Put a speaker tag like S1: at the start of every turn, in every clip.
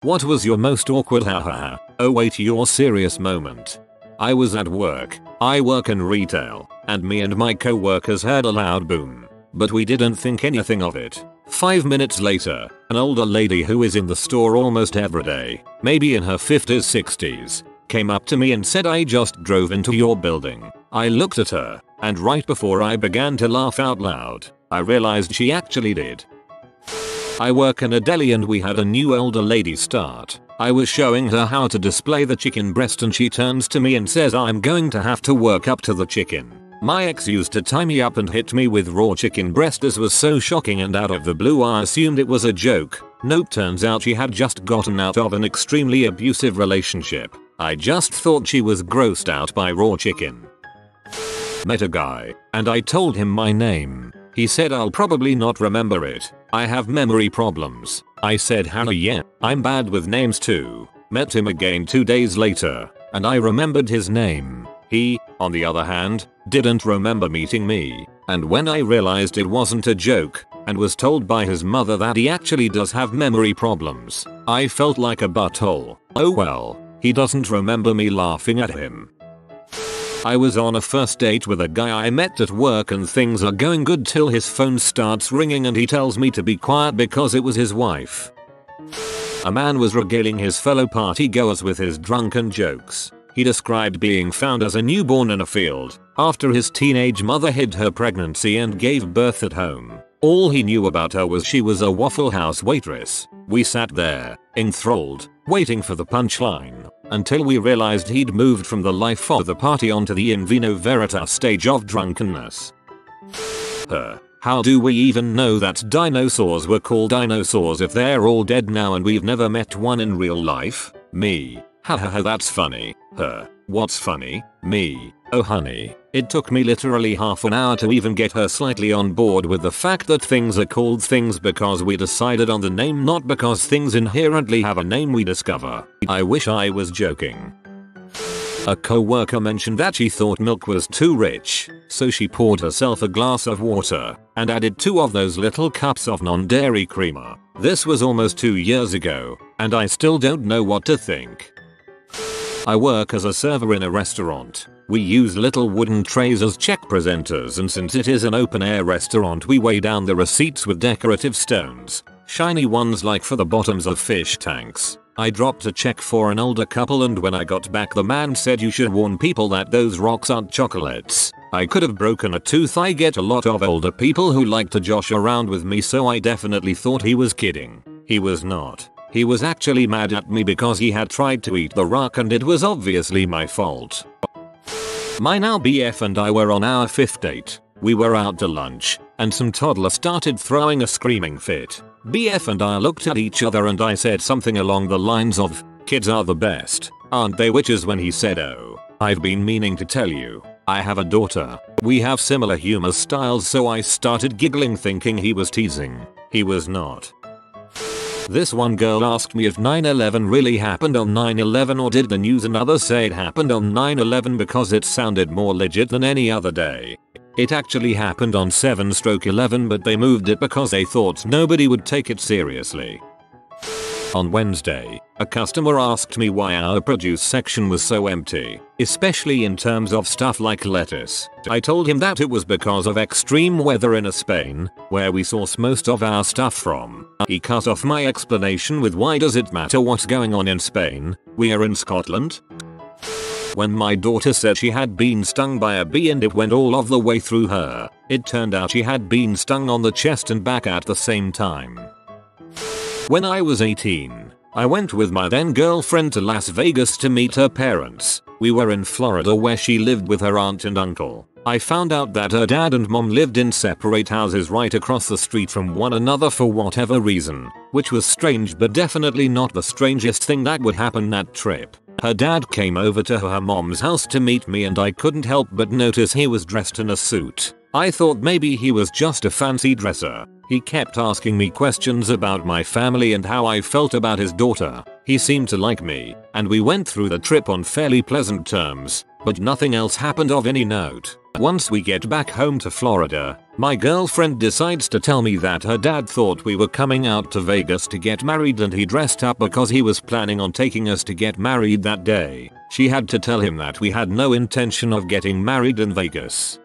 S1: What was your most awkward hahaha? Oh wait, your serious moment. I was at work. I work in retail, and me and my co-workers heard a loud boom. But we didn't think anything of it. 5 minutes later, an older lady who is in the store almost every day, maybe in her 50s 60s, came up to me and said, I just drove into your building. I looked at her, and right before I began to laugh out loud, I realized she actually did. I work in a deli and we had a new older lady start. I was showing her how to display the chicken breast and she turns to me and says, I'm going to have to work up to the chicken. My ex used to tie me up and hit me with raw chicken breast. This was so shocking, and out of the blue I assumed it was a joke. Nope, turns out she had just gotten out of an extremely abusive relationship. I just thought she was grossed out by raw chicken. Met a guy, and I told him my name. He said, I'll probably not remember it. I have memory problems. I said, how? Yeah, I'm bad with names too. Met him again 2 days later, and I remembered his name. He, on the other hand, didn't remember meeting me. And when I realized it wasn't a joke, and was told by his mother that he actually does have memory problems, I felt like a butthole. Oh well, he doesn't remember me laughing at him. I was on a first date with a guy I met at work and things are going good till his phone starts ringing and he tells me to be quiet because it was his wife. A man was regaling his fellow party goers with his drunken jokes. He described being found as a newborn in a field after his teenage mother hid her pregnancy and gave birth at home. All he knew about her was she was a Waffle House waitress. We sat there, enthralled, waiting for the punchline, until we realized he'd moved from the life of the party onto the in vino veritas stage of drunkenness. How do we even know that dinosaurs were called dinosaurs if they're all dead now and we've never met one in real life? Me. Hahaha, that's funny. What's funny? Me. Oh honey, it took me literally half an hour to even get her slightly on board with the fact that things are called things because we decided on the name, not because things inherently have a name we discover. I wish I was joking. A co-worker mentioned that she thought milk was too rich, so she poured herself a glass of water and added 2 of those little cups of non-dairy creamer. This was almost 2 years ago, and I still don't know what to think. I work as a server in a restaurant. We use little wooden trays as check presenters, and since it is an open-air restaurant we weigh down the receipts with decorative stones. Shiny ones like for the bottoms of fish tanks. I dropped a check for an older couple and when I got back the man said, you should warn people that those rocks aren't chocolates. I could have broken a tooth. I get a lot of older people who like to josh around with me, so I definitely thought he was kidding. He was not. He was actually mad at me because he had tried to eat the rock and it was obviously my fault. My now BF and I were on our 5th date. We were out to lunch, and some toddler started throwing a screaming fit. BF and I looked at each other and I said something along the lines of, kids are the best, aren't they? Which is when he said, oh, I've been meaning to tell you, I have a daughter. We have similar humor styles, so I started giggling thinking he was teasing. He was not. This one girl asked me if 9/11 really happened on 9/11 or did the news and others say it happened on 9/11 because it sounded more legit than any other day. It actually happened on 7/11, but they moved it because they thought nobody would take it seriously. On Wednesday, a customer asked me why our produce section was so empty, especially in terms of stuff like lettuce. I told him that it was because of extreme weather in Spain, where we source most of our stuff from. He cut off my explanation with, why does it matter what's going on in Spain? We are in Scotland. When my daughter said she had been stung by a bee and it went all of the way through her, it turned out she had been stung on the chest and back at the same time. When I was 18, I went with my then girlfriend to Las Vegas to meet her parents. We were in Florida where she lived with her aunt and uncle. I found out that her dad and mom lived in separate houses right across the street from one another for whatever reason, which was strange but definitely not the strangest thing that would happen that trip. Her dad came over to her mom's house to meet me and I couldn't help but notice he was dressed in a suit. I thought maybe he was just a fancy dresser. He kept asking me questions about my family and how I felt about his daughter. He seemed to like me, and we went through the trip on fairly pleasant terms, but nothing else happened of any note. Once we get back home to Florida, My girlfriend decides to tell me that her dad thought we were coming out to Vegas to get married and he dressed up because he was planning on taking us to get married that day. She had to tell him that we had no intention of getting married in Vegas.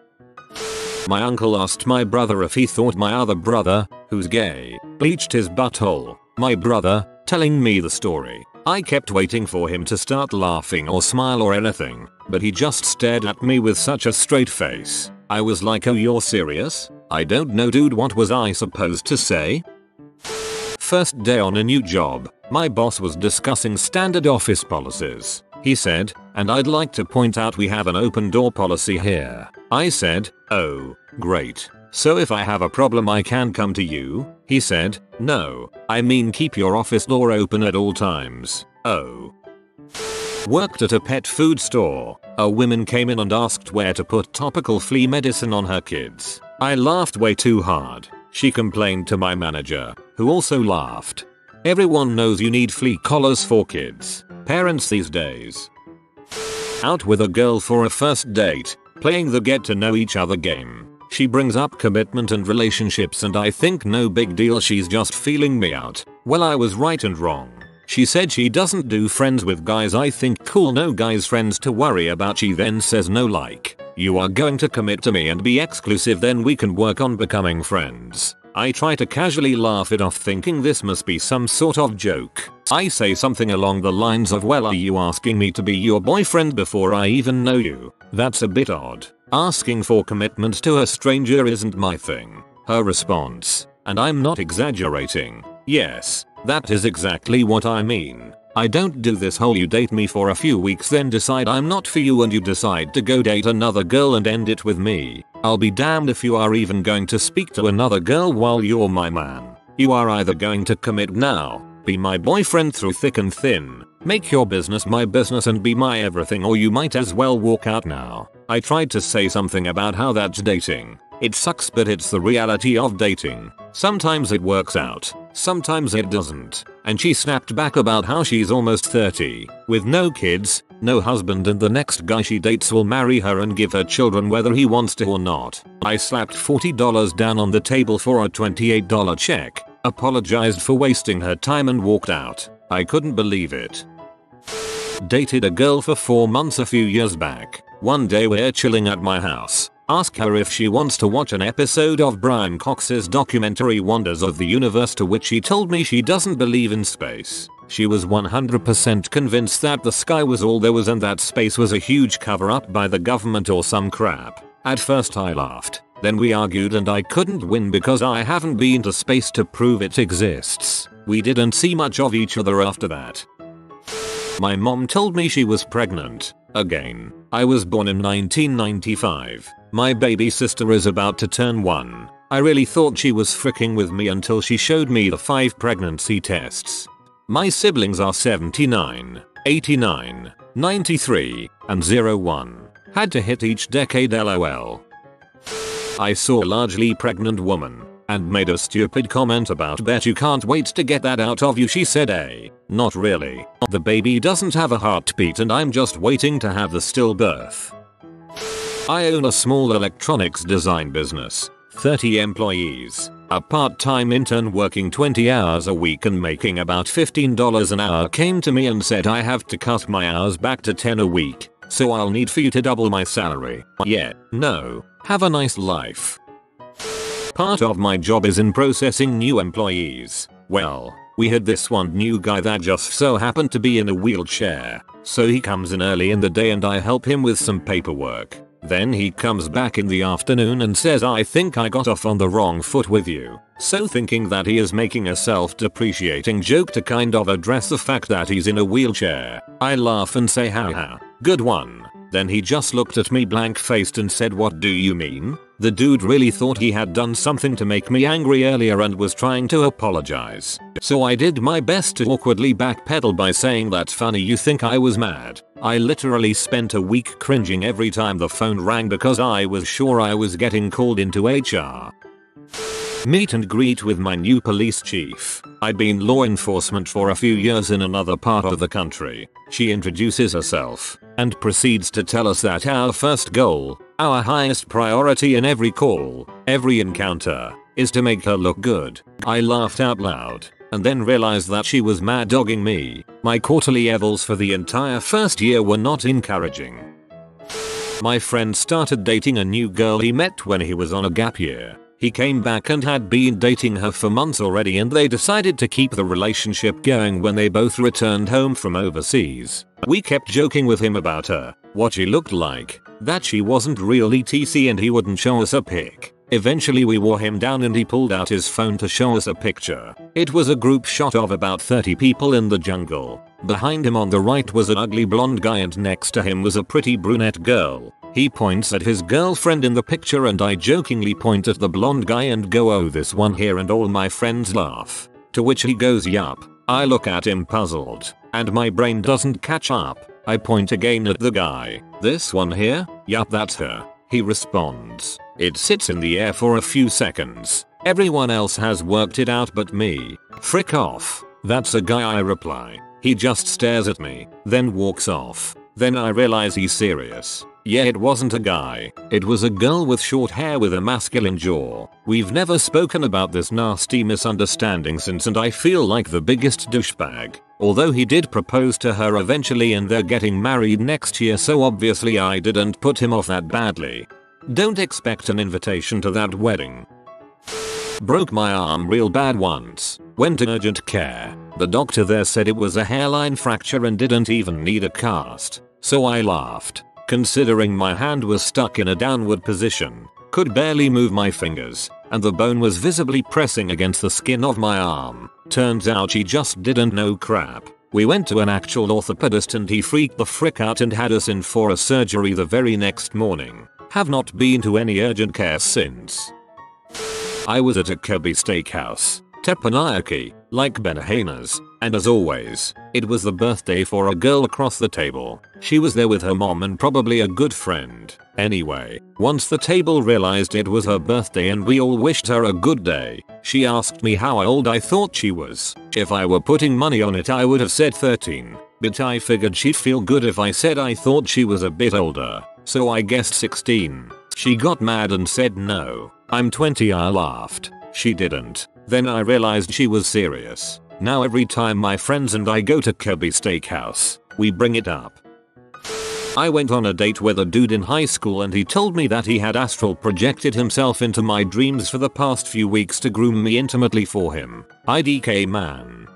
S1: My uncle asked my brother if he thought my other brother, who's gay, bleached his butthole. My brother, telling me the story. I kept waiting for him to start laughing or smile or anything, but he just stared at me with such a straight face. I was like, oh, you're serious? I don't know, dude, what was I supposed to say? First day on a new job, my boss was discussing standard office policies. He said, and I'd like to point out we have an open door policy here. I said, oh, great. So if I have a problem I can come to you? He said, no, I mean keep your office door open at all times. Oh. Worked at a pet food store. A woman came in and asked where to put topical flea medicine on her kids. I laughed way too hard. She complained to my manager, who also laughed. Everyone knows you need flea collars for kids. Parents these days. Out with a girl for a first date, playing the get to know each other game. She brings up commitment and relationships and I think no big deal, she's just feeling me out. Well, I was right and wrong. She said she doesn't do friends with guys. I think cool, no guys friends to worry about. She then says no, like, you are going to commit to me and be exclusive, then we can work on becoming friends. I try to casually laugh it off thinking this must be some sort of joke. I say something along the lines of, well, are you asking me to be your boyfriend before I even know you? That's a bit odd. Asking for commitment to a stranger isn't my thing. Her response, and I'm not exaggerating, yes, that is exactly what I mean. I don't do this whole you date me for a few weeks then decide I'm not for you and you decide to go date another girl and end it with me. I'll be damned if you are even going to speak to another girl while you're my man. You are either going to commit now, be my boyfriend through thick and thin, make your business my business and be my everything, or you might as well walk out now. I tried to say something about how that's dating. It sucks, but it's the reality of dating. Sometimes it works out, sometimes it doesn't. And she snapped back about how she's almost 30, with no kids, no husband, and the next guy she dates will marry her and give her children whether he wants to or not. I slapped $40 down on the table for a $28 check, apologized for wasting her time and walked out. I couldn't believe it. Dated a girl for 4 months a few years back. One day we're chilling at my house. Ask her if she wants to watch an episode of Brian Cox's documentary Wonders of the Universe, to which she told me she doesn't believe in space. She was 100% convinced that the sky was all there was and that space was a huge cover up by the government or some crap. At first I laughed, then we argued and I couldn't win because I haven't been to space to prove it exists. We didn't see much of each other after that. My mom told me she was pregnant. Again. I was born in 1995. My baby sister is about to turn 1. I really thought she was freaking with me until she showed me the 5 pregnancy tests. My siblings are 79, 89, 93, and 01. Had to hit each decade, lol. I saw a largely pregnant woman and made a stupid comment about bet you can't wait to get that out of you. She said, not really. The baby doesn't have a heartbeat and I'm just waiting to have the stillbirth. I own a small electronics design business, 30 employees, a part-time intern working 20 hours a week and making about $15 an hour came to me and said I have to cut my hours back to 10 a week, so I'll need for you to double my salary. Yeah, no, have a nice life. Part of my job is in processing new employees. Well, we had this one new guy that just so happened to be in a wheelchair, so he comes in early in the day and I help him with some paperwork. Then he comes back in the afternoon and says I think I got off on the wrong foot with you. So thinking that he is making a self-depreciating joke to kind of address the fact that he's in a wheelchair, I laugh and say haha, good one. Then he just looked at me blank-faced and said, what do you mean? The dude really thought he had done something to make me angry earlier and was trying to apologize. So I did my best to awkwardly backpedal by saying, that's funny you think I was mad. I literally spent a week cringing every time the phone rang because I was sure I was getting called into HR. Meet and greet with my new police chief. I'd been law enforcement for a few years in another part of the country. She introduces herself and proceeds to tell us that our first goal Our highest priority in every call, every encounter, is to make her look good. I laughed out loud and then realized that she was mad dogging me. My quarterly evals for the entire first year were not encouraging. My friend started dating a new girl he met when he was on a gap year. He came back and had been dating her for months already, and they decided to keep the relationship going when they both returned home from overseas. We kept joking with him about her, what she looked like, that she wasn't real etc, and he wouldn't show us a pic. Eventually we wore him down and he pulled out his phone to show us a picture. It was a group shot of about 30 people in the jungle. Behind him on the right was an ugly blonde guy and next to him was a pretty brunette girl. He points at his girlfriend in the picture and I jokingly point at the blonde guy and go, "Oh, this one here," and all my friends laugh. To which he goes, "Yup." I look at him puzzled and my brain doesn't catch up. I point again at the guy. "This one here?" "Yup, that's her." He responds. It sits in the air for a few seconds. Everyone else has worked it out but me. "Frick off. That's a guy," I reply. He just stares at me, then walks off. Then I realize he's serious. Yeah, it wasn't a guy. It was a girl with short hair with a masculine jaw. We've never spoken about this nasty misunderstanding since and I feel like the biggest douchebag. Although he did propose to her eventually and they're getting married next year, so obviously I didn't put him off that badly. Don't expect an invitation to that wedding. Broke my arm real bad once. Went to urgent care. The doctor there said it was a hairline fracture and didn't even need a cast. So I laughed, considering my hand was stuck in a downward position, could barely move my fingers, and the bone was visibly pressing against the skin of my arm. Turns out she just didn't know crap. We went to an actual orthopedist and he freaked the frick out and had us in for a surgery the very next morning. Have not been to any urgent care since. I was at a Kirby steakhouse, teppanyaki, like Benihana's, and as always, it was the birthday for a girl across the table. She was there with her mom and probably a good friend. Anyway, once the table realized it was her birthday and we all wished her a good day, she asked me how old I thought she was. If I were putting money on it I would have said 13, but I figured she'd feel good if I said I thought she was a bit older, so I guessed 16. She got mad and said no, I'm 20. I laughed. She didn't. Then I realized she was serious. Now every time my friends and I go to Kirby Steakhouse, we bring it up. I went on a date with a dude in high school and he told me that he had astral projected himself into my dreams for the past few weeks to groom me intimately for him. IDK man.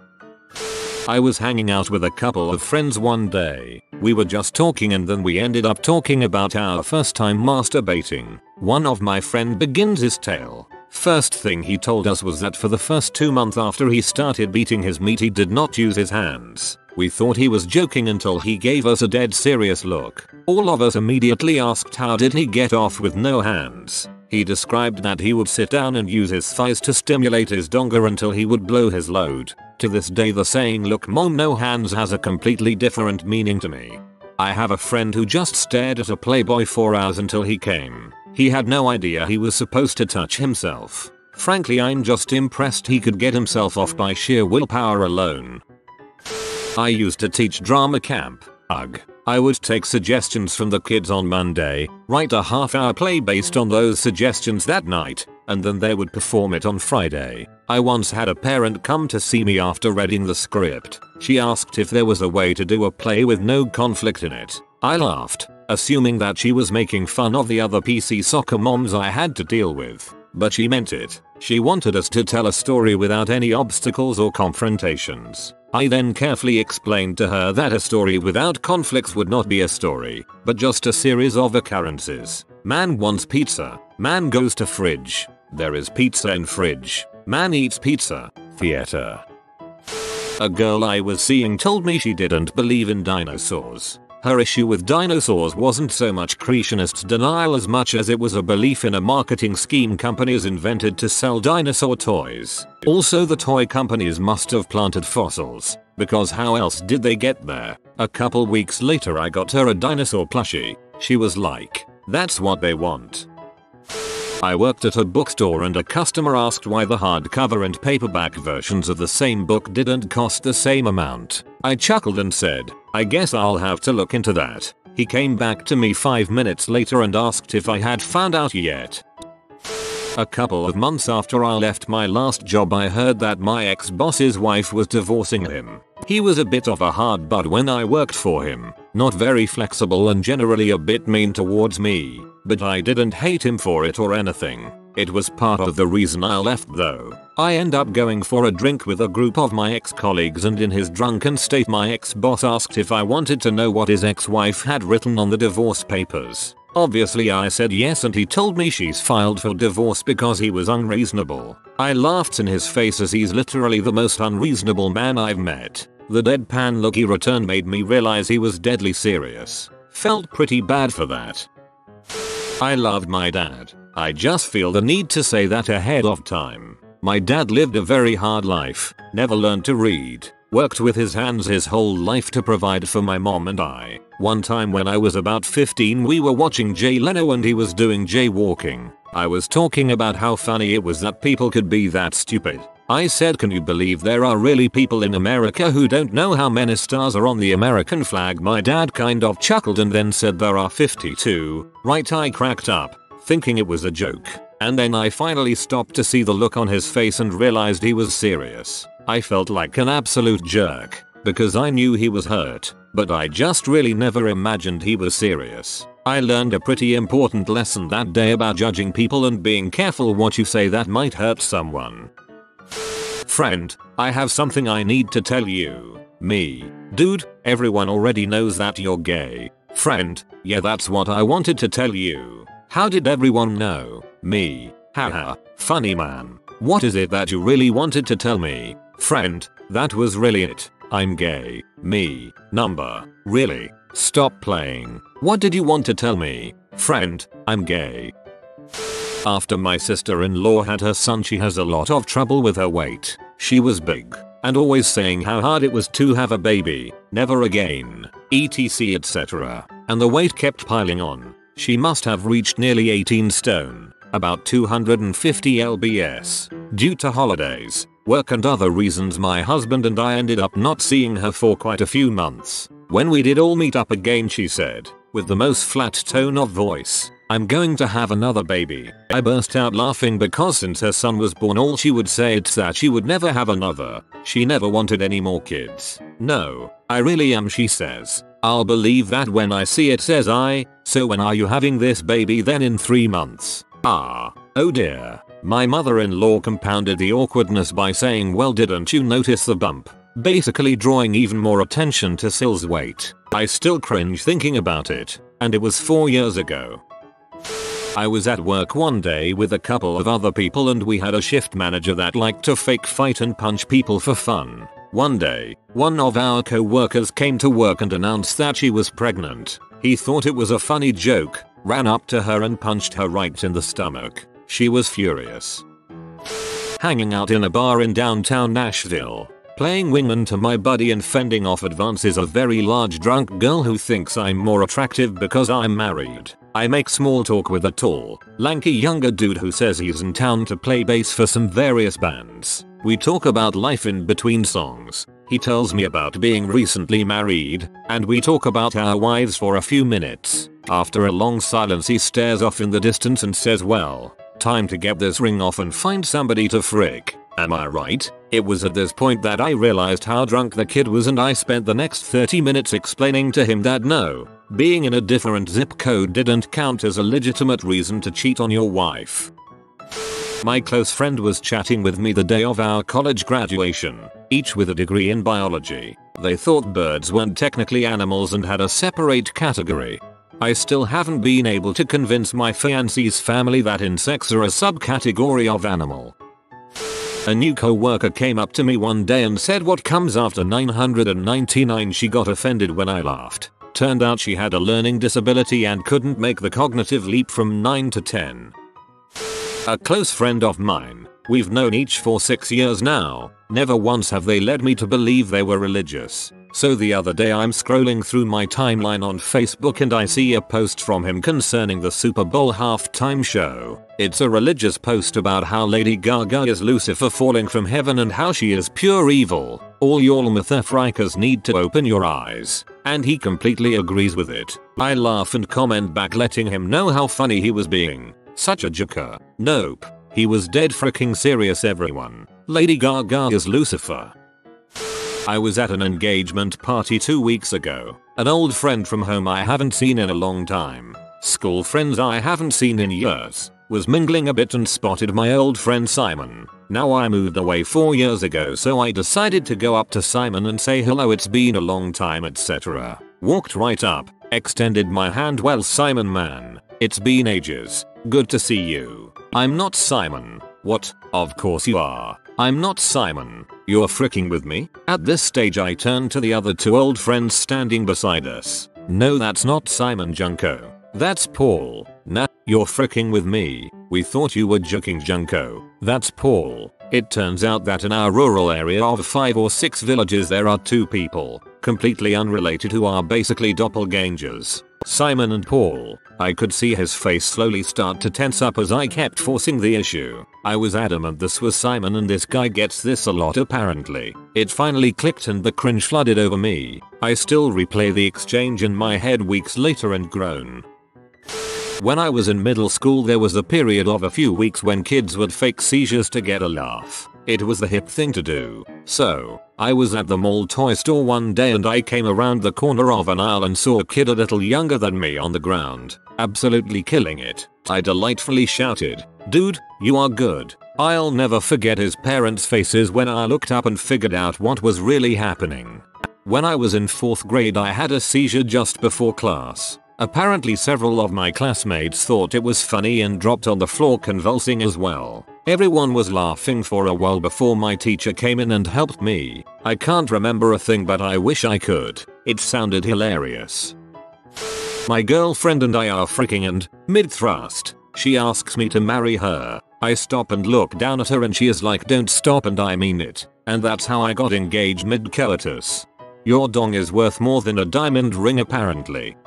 S1: I was hanging out with a couple of friends one day. We were just talking and then we ended up talking about our first time masturbating. One of my friend begins his tale. First thing he told us was that for the first 2 months after he started beating his meat he did not use his hands. We thought he was joking until he gave us a dead serious look. All of us immediately asked how did he get off with no hands. He described that he would sit down and use his thighs to stimulate his donger until he would blow his load. To this day the saying "look mom no hands" has a completely different meaning to me. I have a friend who just stared at a Playboy for hours until he came. He had no idea he was supposed to touch himself. Frankly, I'm just impressed he could get himself off by sheer willpower alone. I used to teach drama camp. Ugh. I would take suggestions from the kids on Monday, write a half-hour play based on those suggestions that night, and then they would perform it on Friday. I once had a parent come to see me after reading the script. She asked if there was a way to do a play with no conflict in it. I laughed, assuming that she was making fun of the other PC soccer moms I had to deal with. But she meant it. She wanted us to tell a story without any obstacles or confrontations. I then carefully explained to her that a story without conflicts would not be a story, but just a series of occurrences. Man wants pizza. Man goes to fridge. There is pizza in fridge. Man eats pizza. Theater. A girl I was seeing told me she didn't believe in dinosaurs. Her issue with dinosaurs wasn't so much creationist denial as much as it was a belief in a marketing scheme companies invented to sell dinosaur toys. Also, the toy companies must have planted fossils, because how else did they get there? A couple weeks later I got her a dinosaur plushie. She was like, "That's what they want." I worked at a bookstore and a customer asked why the hardcover and paperback versions of the same book didn't cost the same amount. I chuckled and said, "I guess I'll have to look into that." He came back to me 5 minutes later and asked if I had found out yet. A couple of months after I left my last job, I heard that my ex-boss's wife was divorcing him. He was a bit of a hard bud when I worked for him, not very flexible and generally a bit mean towards me, but I didn't hate him for it or anything. It was part of the reason I left though. I end up going for a drink with a group of my ex-colleagues, and in his drunken state my ex-boss asked if I wanted to know what his ex-wife had written on the divorce papers. Obviously I said yes, and he told me she's filed for divorce because he was unreasonable. I laughed in his face as he's literally the most unreasonable man I've met. The deadpan look he returned made me realize he was deadly serious. Felt pretty bad for that. I loved my dad. I just feel the need to say that ahead of time. My dad lived a very hard life, never learned to read, worked with his hands his whole life to provide for my mom and I. One time when I was about 15, we were watching Jay Leno and he was doing jaywalking. I was talking about how funny it was that people could be that stupid. I said, can you believe there are really people in America who don't know how many stars are on the American flag? My dad kind of chuckled and then said there are 52. Right, I cracked up, thinking it was a joke. And then I finally stopped to see the look on his face and realized he was serious. I felt like an absolute jerk, because I knew he was hurt, but I just really never imagined he was serious. I learned a pretty important lesson that day about judging people and being careful what you say that might hurt someone. Friend, I have something I need to tell you. Me. Dude, everyone already knows that you're gay. Friend, yeah, that's what I wanted to tell you. How did everyone know? Me. Haha, funny man. What is it that you really wanted to tell me? Friend, that was really it. I'm gay. Me. Number. Really? Stop playing. What did you want to tell me? Friend, I'm gay. After my sister-in-law had her son, she has a lot of trouble with her weight. She was big and always saying how hard it was to have a baby, never again, etc etc. And the weight kept piling on. She must have reached nearly 18 stone, about 250 lbs. Due to holidays, work and other reasons, my husband and I ended up not seeing her for quite a few months. When we did all meet up again, she said, with the most flat tone of voice, I'm going to have another baby. I burst out laughing because since her son was born, all she would say is that she would never have another. She never wanted any more kids. No, I really am, she says. I'll believe that when I see it, says I. So when are you having this baby then? In 3 months. Ah, oh dear. My mother-in-law compounded the awkwardness by saying, well, didn't you notice the bump? Basically drawing even more attention to Syl's weight. I still cringe thinking about it, and it was 4 years ago. I was at work one day with a couple of other people and we had a shift manager that liked to fake fight and punch people for fun. One day, one of our co-workers came to work and announced that she was pregnant. He thought it was a funny joke, ran up to her and punched her right in the stomach. She was furious. Hanging out in a bar in downtown Nashville, playing wingman to my buddy and fending off advances of very large drunk girl who thinks I'm more attractive because I'm married. I make small talk with a tall, lanky younger dude who says he's in town to play bass for some various bands. We talk about life in between songs. He tells me about being recently married, and we talk about our wives for a few minutes. After a long silence, he stares off in the distance and says, well, time to get this ring off and find somebody to frick. Am I right? It was at this point that I realized how drunk the kid was, and I spent the next 30 minutes explaining to him that no, being in a different zip code didn't count as a legitimate reason to cheat on your wife. My close friend was chatting with me the day of our college graduation, each with a degree in biology. They thought birds weren't technically animals and had a separate category. I still haven't been able to convince my fiance's family that insects are a subcategory of animal. A new co-worker came up to me one day and said, what comes after 999? She got offended when I laughed. Turned out she had a learning disability and couldn't make the cognitive leap from 9 to 10. A close friend of mine, we've known each for 6 years now, Never once have they led me to believe they were religious. So the other day I'm scrolling through my timeline on Facebook and I see a post from him concerning the Super Bowl halftime show. It's a religious post about how Lady Gaga is Lucifer falling from heaven and how she is pure evil. All y'all mythfrikers need to open your eyes. And he completely agrees with it. I laugh and comment back letting him know how funny he was being. Such a joker. Nope. He was dead freaking serious everyone. Lady Gaga is Lucifer. I was at an engagement party 2 weeks ago. An old friend from home I haven't seen in a long time. School friends I haven't seen in years. Was mingling a bit and spotted my old friend Simon. Now I moved away 4 years ago, so I decided to go up to Simon and say hello, it's been a long time, etc. Walked right up, extended my hand. Well, Simon man, it's been ages. Good to see you. I'm not Simon. What? Of course you are. I'm not Simon. You're freaking with me? At this stage I turned to the other two old friends standing beside us. No, that's not Simon Junko. That's Paul. Nah, you're freaking with me. We thought you were joking, Junko. That's Paul. It turns out that in our rural area of 5 or 6 villages there are 2 people, completely unrelated, who are basically doppelgangers. Simon and Paul. I could see his face slowly start to tense up as I kept forcing the issue. I was adamant this was Simon, and this guy gets this a lot apparently. It finally clicked and the cringe flooded over me. I still replay the exchange in my head weeks later and groan. When I was in middle school there was a period of a few weeks when kids would fake seizures to get a laugh. It was the hip thing to do. So, I was at the mall toy store one day and I came around the corner of an aisle and saw a kid a little younger than me on the ground, absolutely killing it. I delightfully shouted, "Dude, you are good." I'll never forget his parents' faces when I looked up and figured out what was really happening. When I was in 4th grade I had a seizure just before class. Apparently several of my classmates thought it was funny and dropped on the floor convulsing as well. Everyone was laughing for a while before my teacher came in and helped me. I can't remember a thing, but I wish I could. It sounded hilarious. My girlfriend and I are freaking, and mid-thrust, she asks me to marry her. I stop and look down at her and she is like, "Don't stop," and I mean it. And that's how I got engaged mid-coitus. Your dong is worth more than a diamond ring apparently.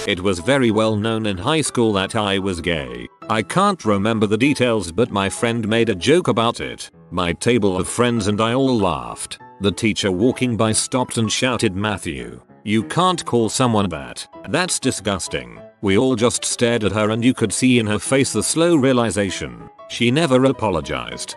S1: It was very well known in high school that I was gay. I can't remember the details, but my friend made a joke about it. My table of friends and I all laughed. The teacher walking by stopped and shouted, "Matthew, you can't call someone that. That's disgusting." We all just stared at her and you could see in her face the slow realization. She never apologized.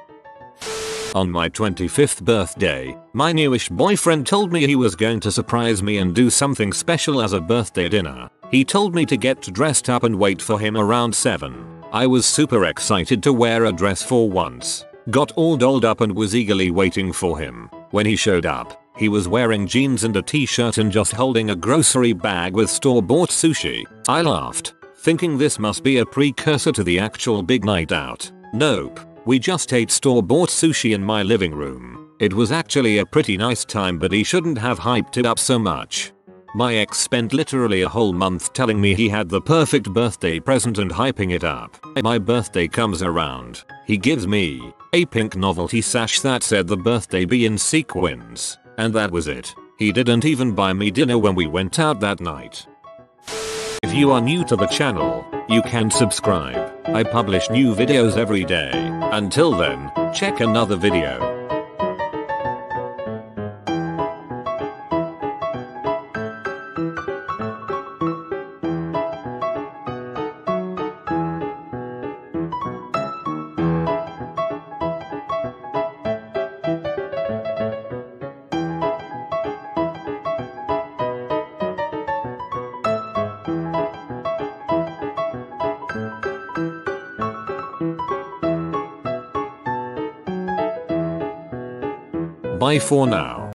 S1: On my 25th birthday, my newish boyfriend told me he was going to surprise me and do something special as a birthday dinner. He told me to get dressed up and wait for him around 7. I was super excited to wear a dress for once. Got all dolled up and was eagerly waiting for him. When he showed up, he was wearing jeans and a t-shirt and just holding a grocery bag with store-bought sushi. I laughed, thinking this must be a precursor to the actual big night out. Nope. We just ate store-bought sushi in my living room. It was actually a pretty nice time, but he shouldn't have hyped it up so much. My ex spent literally a whole month telling me he had the perfect birthday present and hyping it up. My birthday comes around. He gives me a pink novelty sash that said the birthday be in sequins. And that was it. He didn't even buy me dinner when we went out that night. If you are new to the channel, you can subscribe. I publish new videos every day. Until then, check another video. Bye for now.